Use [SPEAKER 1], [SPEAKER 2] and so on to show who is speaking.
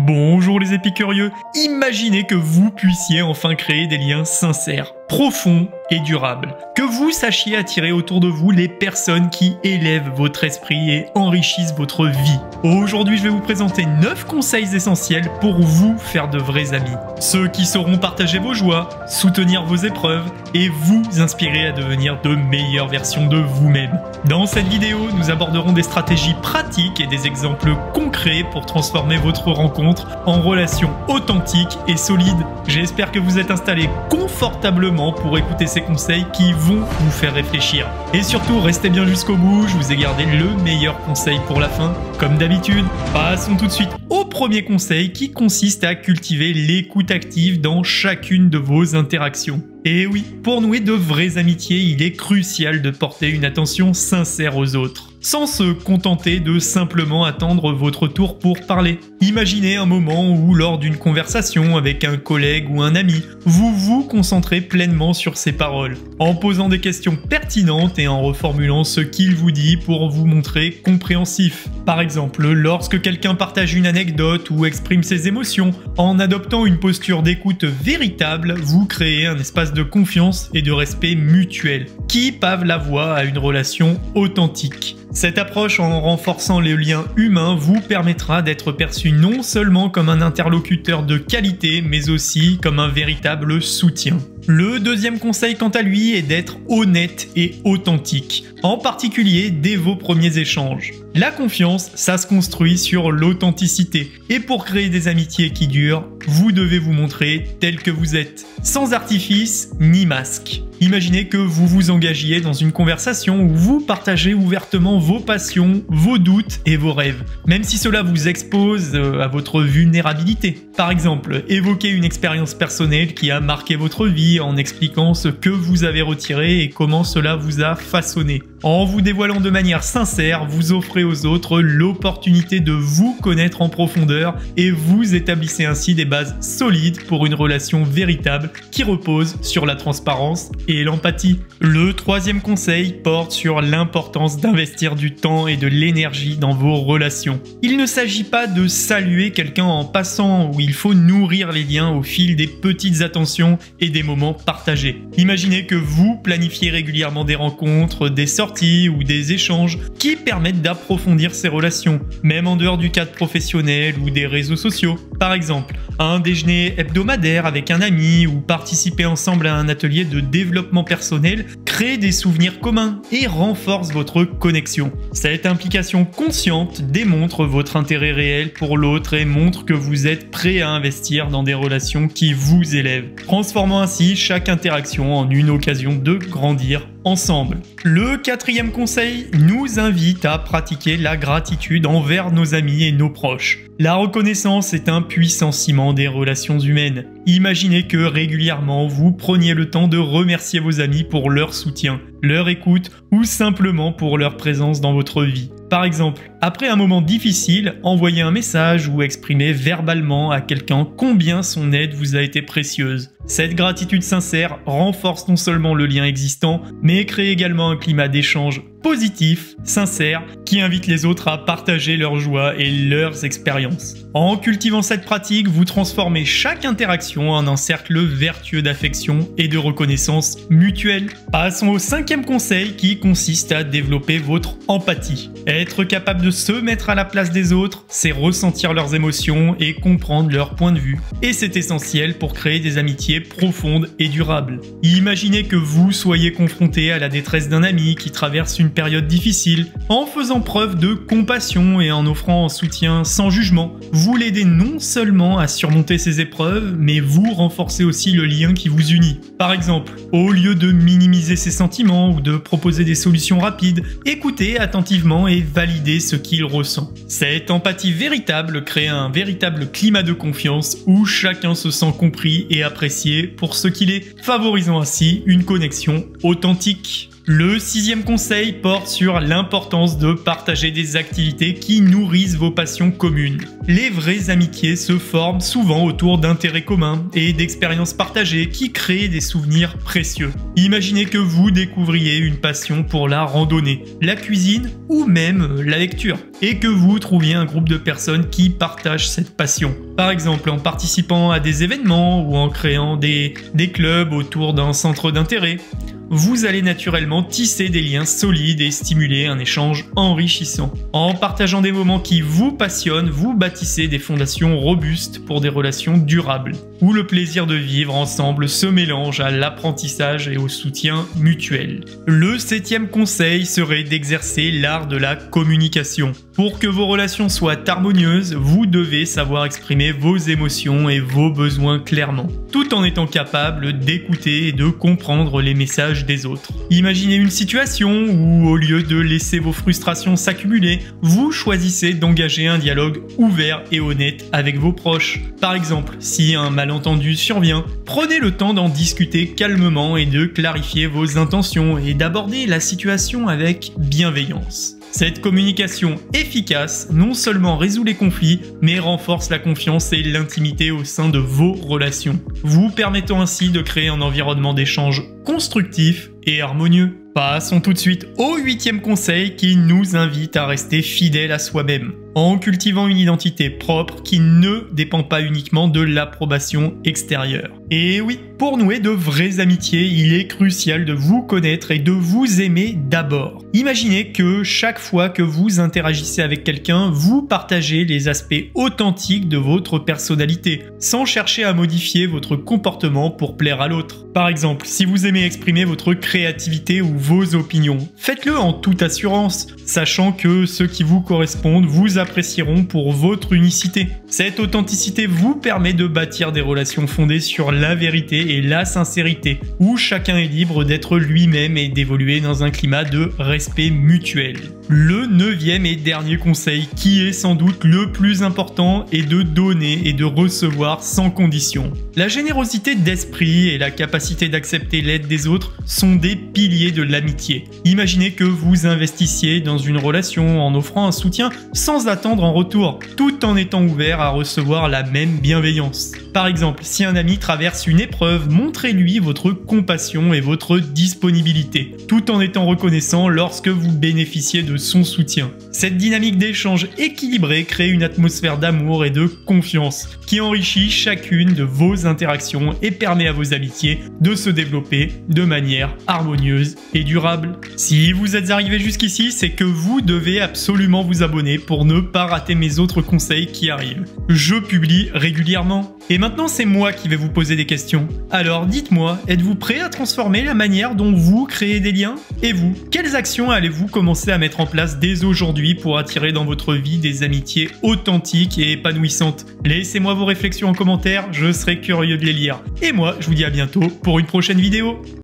[SPEAKER 1] Bonjour les épicurieux, imaginez que vous puissiez enfin créer des liens sincères, profonds et durables. Que vous sachiez attirer autour de vous les personnes qui élèvent votre esprit et enrichissent votre vie. Aujourd'hui, je vais vous présenter 9 conseils essentiels pour vous faire de vrais amis. Ceux qui sauront partager vos joies, soutenir vos épreuves et vous inspirer à devenir de meilleures versions de vous-même. Dans cette vidéo, nous aborderons des stratégies pratiques et des exemples concrets pour transformer votre rencontre en relation authentique et solide. J'espère que vous êtes installés confortablement pour écouter ces conseils qui vont vous faire réfléchir. Et surtout, restez bien jusqu'au bout, je vous ai gardé le meilleur conseil pour la fin. Comme d'habitude, passons tout de suite au premier conseil qui consiste à cultiver l'écoute active dans chacune de vos interactions. Et oui, pour nouer de vraies amitiés, il est crucial de porter une attention sincère aux autres, sans se contenter de simplement attendre votre tour pour parler. Imaginez un moment où, lors d'une conversation avec un collègue ou un ami, vous vous concentrez pleinement sur ses paroles, en posant des questions pertinentes et en reformulant ce qu'il vous dit pour vous montrer compréhensif. Par exemple, lorsque quelqu'un partage une anecdote ou exprime ses émotions, en adoptant une posture d'écoute véritable, vous créez un espace de confiance et de respect mutuel, qui pave la voie à une relation authentique. Cette approche, en renforçant les liens humains, vous permettra d'être perçu non seulement comme un interlocuteur de qualité, mais aussi comme un véritable soutien. Le deuxième conseil, quant à lui, est d'être honnête et authentique, en particulier dès vos premiers échanges. La confiance, ça se construit sur l'authenticité, et pour créer des amitiés qui durent, vous devez vous montrer tel que vous êtes, sans artifice ni masque. Imaginez que vous vous engagiez dans une conversation où vous partagez ouvertement vos passions, vos doutes et vos rêves, même si cela vous expose à votre vulnérabilité. Par exemple, évoquez une expérience personnelle qui a marqué votre vie en expliquant ce que vous avez retiré et comment cela vous a façonné. En vous dévoilant de manière sincère, vous offrez aux autres l'opportunité de vous connaître en profondeur et vous établissez ainsi des bases solides pour une relation véritable qui repose sur la transparence et l'empathie. Le troisième conseil porte sur l'importance d'investir du temps et de l'énergie dans vos relations. Il ne s'agit pas de saluer quelqu'un en passant, où il faut nourrir les liens au fil des petites attentions et des moments partagés. Imaginez que vous planifiez régulièrement des rencontres, des sorties ou des échanges qui permettent d'approfondir ces relations, même en dehors du cadre professionnel ou des réseaux sociaux. Par exemple, un déjeuner hebdomadaire avec un ami ou participer ensemble à un atelier de développement personnel crée des souvenirs communs et renforce votre connexion. Cette implication consciente démontre votre intérêt réel pour l'autre et montre que vous êtes prêt à investir dans des relations qui vous élèvent, transformant ainsi chaque interaction en une occasion de grandir ensemble. Le quatrième conseil nous invite à pratiquer la gratitude envers nos amis et nos proches. La reconnaissance est un puissant ciment des relations humaines. Imaginez que régulièrement vous preniez le temps de remercier vos amis pour leur soutien, leur écoute ou simplement pour leur présence dans votre vie. Par exemple, après un moment difficile, envoyez un message ou exprimez verbalement à quelqu'un combien son aide vous a été précieuse. Cette gratitude sincère renforce non seulement le lien existant, mais crée également un climat d'échange positif, sincère, qui invite les autres à partager leurs joies et leurs expériences. En cultivant cette pratique, vous transformez chaque interaction en un cercle vertueux d'affection et de reconnaissance mutuelle. Passons au cinquième conseil qui consiste à développer votre empathie. Être capable de se mettre à la place des autres, c'est ressentir leurs émotions et comprendre leur point de vue. Et c'est essentiel pour créer des amitiés profondes et durables. Imaginez que vous soyez confronté à la détresse d'un ami qui traverse une période difficile. En faisant preuve de compassion et en offrant un soutien sans jugement, vous l'aidez non seulement à surmonter ses épreuves, mais vous renforcez aussi le lien qui vous unit. Par exemple, au lieu de minimiser ses sentiments ou de proposer des solutions rapides, écoutez attentivement et validez ce qu'il ressent. Cette empathie véritable crée un véritable climat de confiance où chacun se sent compris et apprécié pour ce qu'il est, favorisant ainsi une connexion authentique. Le 6e conseil porte sur l'importance de partager des activités qui nourrissent vos passions communes. Les vraies amitiés se forment souvent autour d'intérêts communs et d'expériences partagées qui créent des souvenirs précieux. Imaginez que vous découvriez une passion pour la randonnée, la cuisine ou même la lecture, et que vous trouviez un groupe de personnes qui partagent cette passion. Par exemple en participant à des événements ou en créant des clubs autour d'un centre d'intérêt. Vous allez naturellement tisser des liens solides et stimuler un échange enrichissant. En partageant des moments qui vous passionnent, vous bâtissez des fondations robustes pour des relations durables, où le plaisir de vivre ensemble se mélange à l'apprentissage et au soutien mutuel. Le 7e conseil serait d'exercer l'art de la communication. Pour que vos relations soient harmonieuses, vous devez savoir exprimer vos émotions et vos besoins clairement, tout en étant capable d'écouter et de comprendre les messages des autres. Imaginez une situation où, au lieu de laisser vos frustrations s'accumuler, vous choisissez d'engager un dialogue ouvert et honnête avec vos proches. Par exemple, si un malentendu survient, prenez le temps d'en discuter calmement et de clarifier vos intentions et d'aborder la situation avec bienveillance. Cette communication efficace non seulement résout les conflits, mais renforce la confiance et l'intimité au sein de vos relations, vous permettant ainsi de créer un environnement d'échange constructif et harmonieux. Passons tout de suite au 8e conseil qui nous invite à rester fidèle à soi-même, en cultivant une identité propre qui ne dépend pas uniquement de l'approbation extérieure. Et oui, pour nouer de vraies amitiés, il est crucial de vous connaître et de vous aimer d'abord. Imaginez que chaque fois que vous interagissez avec quelqu'un, vous partagez les aspects authentiques de votre personnalité, sans chercher à modifier votre comportement pour plaire à l'autre. Par exemple, si vous aimez exprimer votre créativité ou vos opinions, faites-le en toute assurance, sachant que ceux qui vous correspondent vous apprécieront pour votre unicité. Cette authenticité vous permet de bâtir des relations fondées sur la vérité et la sincérité, où chacun est libre d'être lui-même et d'évoluer dans un climat de respect mutuel. Le 9e et dernier conseil, qui est sans doute le plus important, est de donner et de recevoir sans condition. La générosité d'esprit et la capacité d'accepter l'aide des autres sont des piliers de l'amitié. Imaginez que vous investissiez dans une relation en offrant un soutien sans attendre en retour, tout en étant ouvert à recevoir la même bienveillance. Par exemple, si un ami traverse une épreuve, montrez-lui votre compassion et votre disponibilité, tout en étant reconnaissant lorsque vous bénéficiez de son soutien. Cette dynamique d'échange équilibré crée une atmosphère d'amour et de confiance qui enrichit chacune de vos interactions et permet à vos amitiés de se développer de manière harmonieuse et durable. Si vous êtes arrivé jusqu'ici, c'est que vous devez absolument vous abonner pour ne pas rater mes autres conseils qui arrivent. Je publie régulièrement. Et maintenant, c'est moi qui vais vous poser des questions. Alors dites-moi, êtes-vous prêt à transformer la manière dont vous créez des liens? Et vous, quelles actions allez-vous commencer à mettre en place dès aujourd'hui pour attirer dans votre vie des amitiés authentiques et épanouissantes? Laissez-moi vos réflexions en commentaire, je serai curieux de les lire. Et moi, je vous dis à bientôt pour une prochaine vidéo.